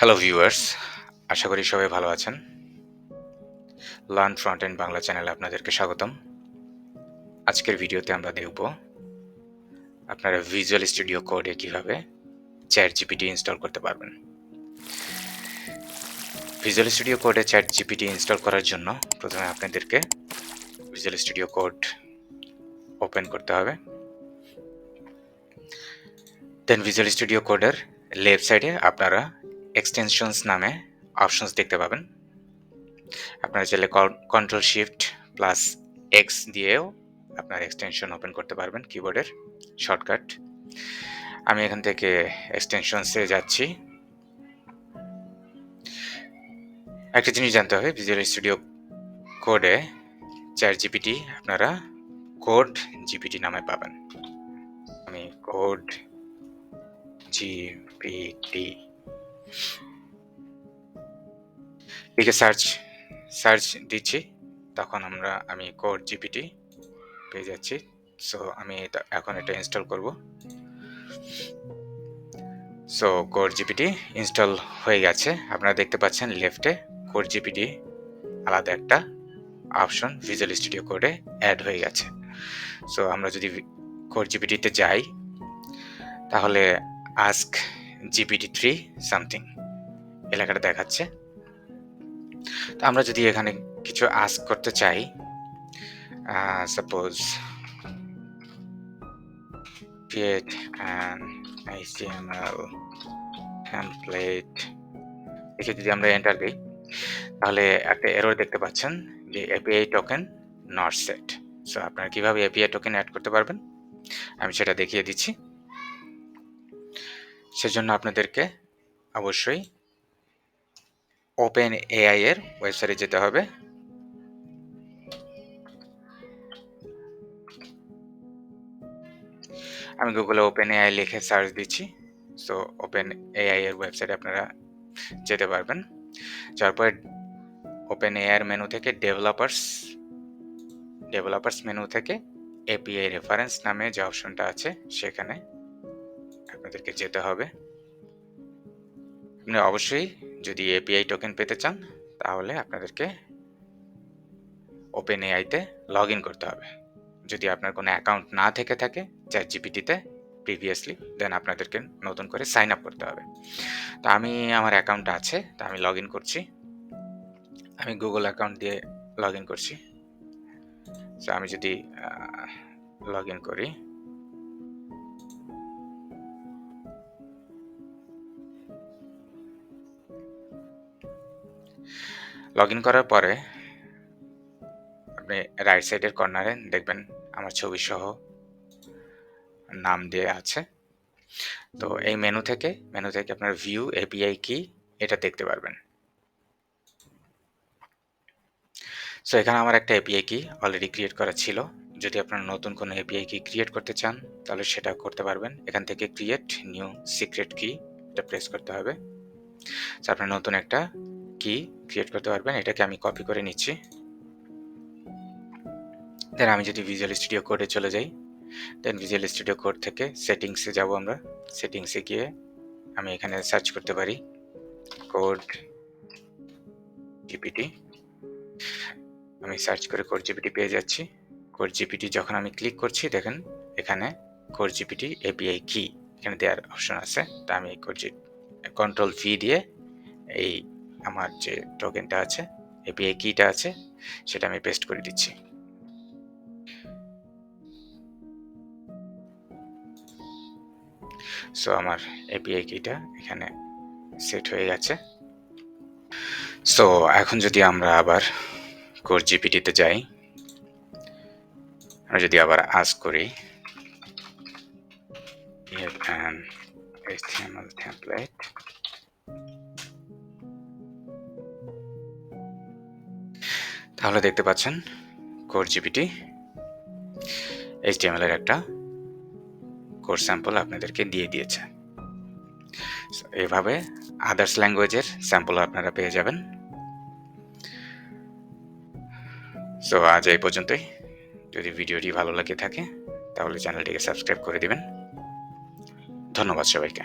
Hello viewers, আশা করি সবাই ভালো আছেন। লার্ন ফ্রন্ট এন্ড বাংলা চ্যানেলে আপনাদেরকে স্বাগতম। আজকের ভিডিওতে আমরা দেখব আপনারা ভিজুয়াল স্টুডিও কোডে কিভাবে ChatGPT ইনস্টল করতে পারবেন। ভিজুয়াল স্টুডিও কোডে ChatGPT ইনস্টল করার জন্য প্রথমে আপনাদেরকে ভিজুয়াল স্টুডিও কোড ওপেন করতে হবে। দেন ভিজুয়াল স্টুডিও কোডের লেফট সাইডে আপনারা এক্সটেনশনস নামে অপশনস দেখতে পাবেন। আপনারা চাইলে কন্ট্রোল শিফট প্লাস এক্স দিয়েও আপনার এক্সটেনশন ওপেন করতে পারবেন কিবোর্ডের শর্টকাট। আমি এখান থেকে এক্সটেনশনসে যাচ্ছি। একটা জিনিস জানতে হবে, ভিজুয়াল স্টুডিও কোডে ChatGPT আপনারা কোড জিপিটি নামে পাবেন। আমি কোড জিপিটি লিখে সার্চ দিচ্ছি, তখন আমি কোড জিপিটি পেয়ে যাচ্ছি। সো আমি এখন এটা ইনস্টল করব। সো কোড জিপিটি ইনস্টল হয়ে গেছে। আপনারা দেখতে পাচ্ছেন লেফটে কোড জিপিটি আলাদা একটা অপশন ভিজুয়াল স্টুডিও কোডে অ্যাড হয়ে গেছে। সো আমরা যদি কোড জিপিটিতে যাই তাহলে আস্ক জিপিটি 3 সামথিং এলাকাটা দেখাচ্ছে। তো আমরা যদি এখানে কিছু আস্ক করতে চাই, suppose create an HTML template লিখে যদি আমরা এন্টার দিই তাহলে একটা এরর দেখতে পাচ্ছেন যে API token not set. So আপনারা কিভাবে এপিআই টোকেন অ্যাড করতে পারবেন আমি সেটা দেখিয়ে দিচ্ছি। সেজন্য আপনাদেরকে অবশ্যই OpenAI এর ওয়েবসাইটে যেতে হবে। আমি গুগলে OpenAI লিখে সার্চ দিচ্ছি। সো OpenAI এর ওয়েবসাইটে আপনারা যেতে পারবেন। যার পরে OpenAI এর মেনু থেকে ডেভেলপার্স মেনু থেকে এপিআই রেফারেন্স নামে যে অপশনটা আছে সেখানে আপনাদেরকে যেতে হবে। আপনি অবশ্যই যদি এপিআই টোকেন পেতে চান তাহলে আপনাদেরকে OpenAI তে লগ ইন করতে হবে। যদি আপনার কোনো অ্যাকাউন্ট না থেকে থাকে ChatGPT-তে প্রিভিয়াসলি, দেন আপনাদেরকে নতুন করে সাইন আপ করতে হবে। তো আমার অ্যাকাউন্ট আছে, তা আমি লগ ইন করছি। আমি গুগল অ্যাকাউন্ট দিয়ে লগ ইন করছি। সো আমি যদি লগ ইন করি, লগ ইন করার পরে আপনি রাইট সাইডের কর্নারে দেখবেন আমার ছবি সহ নাম দেওয়া আছে। তো এই মেনু থেকে আপনার ভিউ এপিআই কি এটা দেখতে পারবেন। সো এখানে আমার একটা এপিআই কি অলরেডি ক্রিয়েট করা ছিল। যদি আপনারা নতুন কোনো এপিআই কি ক্রিয়েট করতে চান তাহলে সেটা করতে পারবেন। এখান থেকে ক্রিয়েট নিউ সিক্রেট কি এটা প্রেস করতে হবে। সো আপনার নতুন একটা কি ক্রিয়েট করতে পারবেন। এটাকে আমি কপি করে নিচ্ছি। দেন আমি যদি ভিজুয়াল স্টুডিও কোডে চলে যাই, দেন ভিজুয়াল স্টুডিও কোড থেকে সেটিংসে যাব। আমরা সেটিংসে গিয়ে আমি এখানে সার্চ করতে পারি কোড জিপিটি। আমি সার্চ করে কোড জিপিটি পেয়ে যাচ্ছি। কোড জিপিটি যখন আমি ক্লিক করছি দেখেন এখানে কোড জিপিটি এপিআই কি এখানে দেওয়ার অপশন আছে। তা আমি কন্ট্রোল ভি দিয়ে এই আমার যে টোকেনটা আছে এপিআই কিটা আছে সেটা আমি পেস্ট করে দিচ্ছি। সো আমার এপিআই কিটা এখানে সেট হয়ে গেছে। সো এখন যদি আমরা আবার কোড জিপিটিতে যাই, আমরা যদি আবার আস্ক করি an HTML template, তাহলে দেখতে পাচ্ছেন কোড জিপিটি HTML এর একটা কোড স্যাম্পল আপনাদেরকে দিয়ে দিয়েছে। এভাবে আদার্স ল্যাঙ্গুয়েজের স্যাম্পল আপনারা পেয়ে যাবেন। সো আজ এই পর্যন্তই। যদি ভিডিওটি ভালো লাগে থাকে তাহলে চ্যানেলটিকে সাবস্ক্রাইব করে দিবেন। ধন্যবাদ সবাইকে।